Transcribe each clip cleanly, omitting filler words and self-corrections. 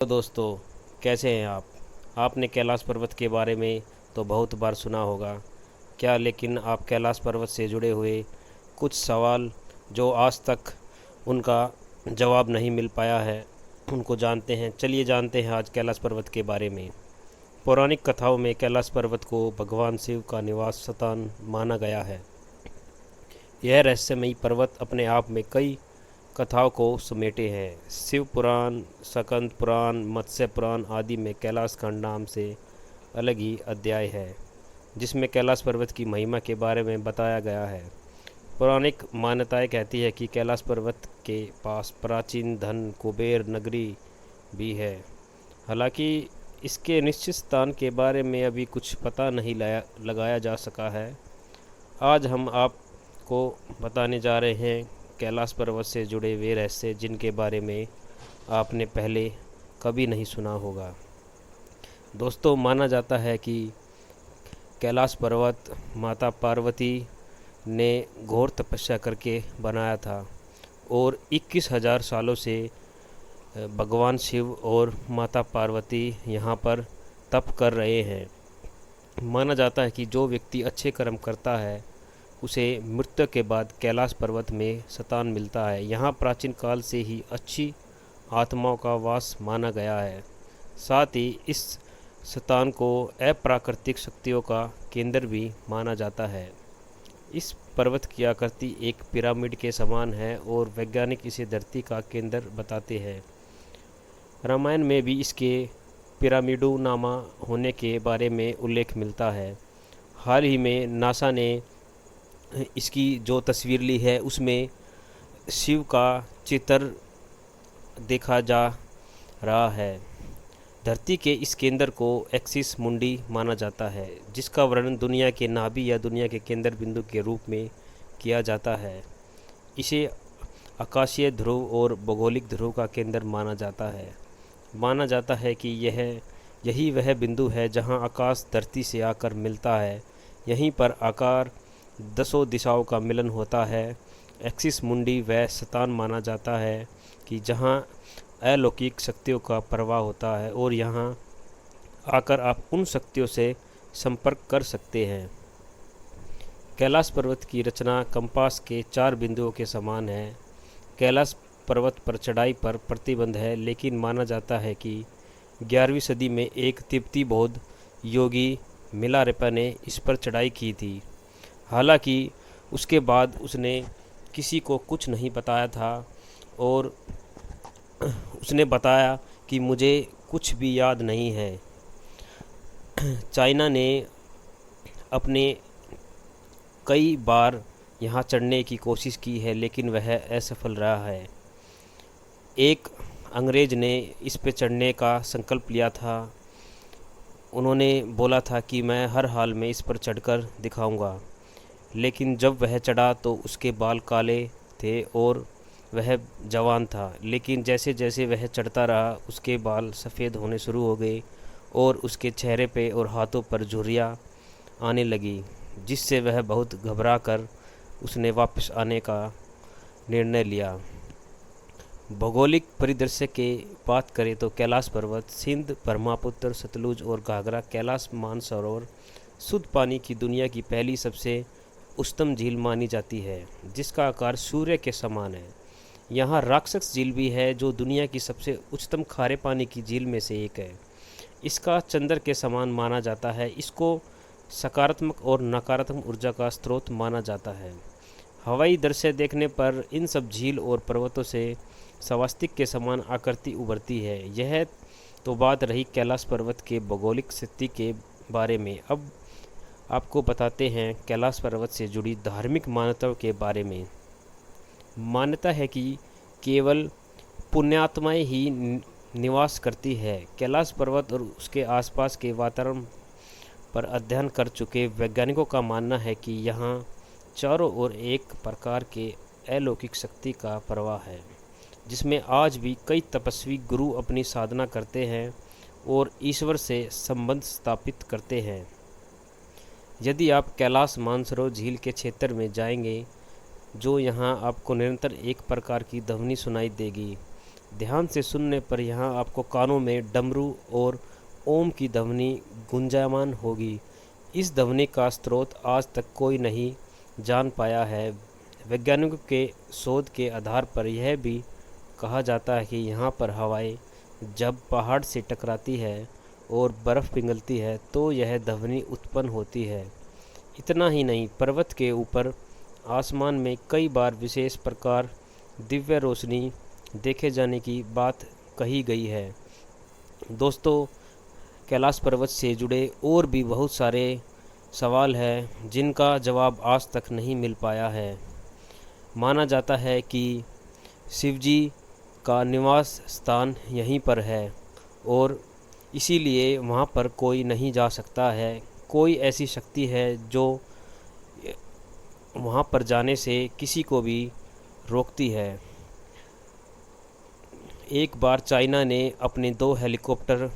तो दोस्तों, कैसे हैं आप? आपने कैलाश पर्वत के बारे में तो बहुत बार सुना होगा। क्या लेकिन आप कैलाश पर्वत से जुड़े हुए कुछ सवाल जो आज तक उनका जवाब नहीं मिल पाया है, उनको जानते हैं? चलिए जानते हैं आज कैलाश पर्वत के बारे में। पौराणिक कथाओं में कैलाश पर्वत को भगवान शिव का निवास स्थान माना गया है। यह रहस्यमयी पर्वत अपने आप में कई कथाओं को समेटे हैं। शिव पुराण, स्कंद पुराण, मत्स्य पुराण आदि में कैलाश खंड नाम से अलग ही अध्याय है, जिसमें कैलाश पर्वत की महिमा के बारे में बताया गया है। पौराणिक मान्यताएं कहती है कि कैलाश पर्वत के पास प्राचीन धन कुबेर नगरी भी है। हालांकि इसके निश्चित स्थान के बारे में अभी कुछ पता नहीं लगाया जा सका है। आज हम आपको बताने जा रहे हैं कैलाश पर्वत से जुड़े वे रहस्य जिनके बारे में आपने पहले कभी नहीं सुना होगा। दोस्तों, माना जाता है कि कैलाश पर्वत माता पार्वती ने घोर तपस्या करके बनाया था और 21,000 सालों से भगवान शिव और माता पार्वती यहाँ पर तप कर रहे हैं। माना जाता है कि जो व्यक्ति अच्छे कर्म करता है उसे मृत्यु के बाद कैलाश पर्वत में स्थान मिलता है। यहाँ प्राचीन काल से ही अच्छी आत्माओं का वास माना गया है। साथ ही इस स्थान को अप्राकृतिक शक्तियों का केंद्र भी माना जाता है। इस पर्वत की आकृति एक पिरामिड के समान है और वैज्ञानिक इसे धरती का केंद्र बताते हैं। रामायण में भी इसके पिरामिडोनामा होने के बारे में उल्लेख मिलता है। हाल ही में नासा ने इसकी जो तस्वीर ली है उसमें शिव का चित्र देखा जा रहा है। धरती के इस केंद्र को एक्सिस मुंडी माना जाता है, जिसका वर्णन दुनिया के नाभि या दुनिया के केंद्र बिंदु के रूप में किया जाता है। इसे आकाशीय ध्रुव और भौगोलिक ध्रुव का केंद्र माना जाता है। माना जाता है कि यही वह बिंदु है जहां आकाश धरती से आकर मिलता है। यहीं पर आकार दसों दिशाओं का मिलन होता है। एक्सिस मुंडी वह स्थान माना जाता है कि जहां अलौकिक शक्तियों का प्रवाह होता है और यहां आकर आप उन शक्तियों से संपर्क कर सकते हैं। कैलाश पर्वत की रचना कंपास के 4 बिंदुओं के समान है। कैलाश पर्वत पर चढ़ाई पर प्रतिबंध है, लेकिन माना जाता है कि 11वीं सदी में एक तिब्बती बौद्ध योगी मिलारेपा ने इस पर चढ़ाई की थी। हालांकि उसके बाद उसने किसी को कुछ नहीं बताया था और उसने बताया कि मुझे कुछ भी याद नहीं है। चाइना ने अपने कई बार यहाँ चढ़ने की कोशिश की है, लेकिन वह असफल रहा है। एक अंग्रेज ने इस पे चढ़ने का संकल्प लिया था। उन्होंने बोला था कि मैं हर हाल में इस पर चढ़कर दिखाऊंगा, लेकिन जब वह चढ़ा तो उसके बाल काले थे और वह जवान था। लेकिन जैसे जैसे वह चढ़ता रहा उसके बाल सफ़ेद होने शुरू हो गए और उसके चेहरे पे और हाथों पर झुर्रियाँ आने लगी, जिससे वह बहुत घबरा कर उसने वापस आने का निर्णय लिया। भौगोलिक परिदृश्य के बात करें तो कैलाश पर्वत सिंध, ब्रह्मपुत्र, सतलुज और घाघरा कैलाश मानसरोवर शुद्ध पानी की दुनिया की पहली सबसे उच्चतम झील मानी जाती है, जिसका आकार सूर्य के समान है। यहाँ राक्षस झील भी है, जो दुनिया की सबसे उच्चतम खारे पानी की झील में से एक है। इसका चंद्र के समान माना जाता है। इसको सकारात्मक और नकारात्मक ऊर्जा का स्रोत माना जाता है। हवाई दृश्य देखने पर इन सब झील और पर्वतों से स्वास्तिक के समान आकृति उभरती है। यह तो बात रही कैलाश पर्वत के भौगोलिक स्थिति के बारे में। अब आपको बताते हैं कैलाश पर्वत से जुड़ी धार्मिक मान्यताओं के बारे में। मान्यता है कि केवल पुण्यात्माएं ही निवास करती है। कैलाश पर्वत और उसके आसपास के वातावरण पर अध्ययन कर चुके वैज्ञानिकों का मानना है कि यहाँ चारों ओर एक प्रकार के अलौकिक शक्ति का प्रवाह है, जिसमें आज भी कई तपस्वी गुरु अपनी साधना करते हैं और ईश्वर से संबंध स्थापित करते हैं। यदि आप कैलाश मानसरोवर झील के क्षेत्र में जाएंगे, जो यहाँ आपको निरंतर एक प्रकार की ध्वनि सुनाई देगी। ध्यान से सुनने पर यहाँ आपको कानों में डमरू और ओम की ध्वनि गुंजायमान होगी। इस ध्वनि का स्रोत आज तक कोई नहीं जान पाया है। वैज्ञानिकों के शोध के आधार पर यह भी कहा जाता है कि यहाँ पर हवाएं जब पहाड़ से टकराती है और बर्फ़ पिघलती है तो यह ध्वनि उत्पन्न होती है। इतना ही नहीं, पर्वत के ऊपर आसमान में कई बार विशेष प्रकार दिव्य रोशनी देखे जाने की बात कही गई है। दोस्तों, कैलाश पर्वत से जुड़े और भी बहुत सारे सवाल हैं जिनका जवाब आज तक नहीं मिल पाया है। माना जाता है कि शिवजी का निवास स्थान यहीं पर है और इसीलिए वहाँ पर कोई नहीं जा सकता है। कोई ऐसी शक्ति है जो वहाँ पर जाने से किसी को भी रोकती है। एक बार चाइना ने अपने 2 हेलीकॉप्टर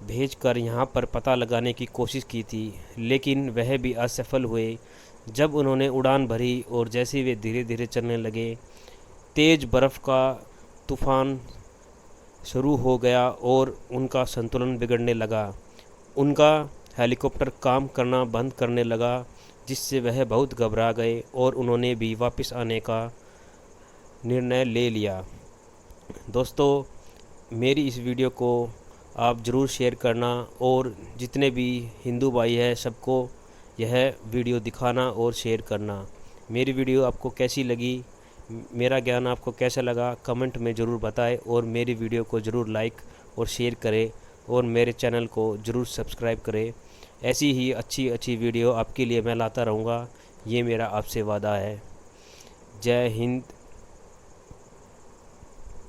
भेजकर यहाँ पर पता लगाने की कोशिश की थी, लेकिन वह भी असफल हुए। जब उन्होंने उड़ान भरी और जैसे वे धीरे धीरे चलने लगे, तेज़ बर्फ़ का तूफ़ान शुरू हो गया और उनका संतुलन बिगड़ने लगा। उनका हेलीकॉप्टर काम करना बंद करने लगा, जिससे वह बहुत घबरा गए और उन्होंने भी वापस आने का निर्णय ले लिया। दोस्तों, मेरी इस वीडियो को आप ज़रूर शेयर करना और जितने भी हिंदू भाई हैं सबको यह वीडियो दिखाना और शेयर करना। मेरी वीडियो आपको कैसी लगी, मेरा ज्ञान आपको कैसा लगा, कमेंट में ज़रूर बताएं और मेरी वीडियो को ज़रूर लाइक और शेयर करें और मेरे चैनल को ज़रूर सब्सक्राइब करें। ऐसी ही अच्छी अच्छी वीडियो आपके लिए मैं लाता रहूँगा, ये मेरा आपसे वादा है। जय हिंद,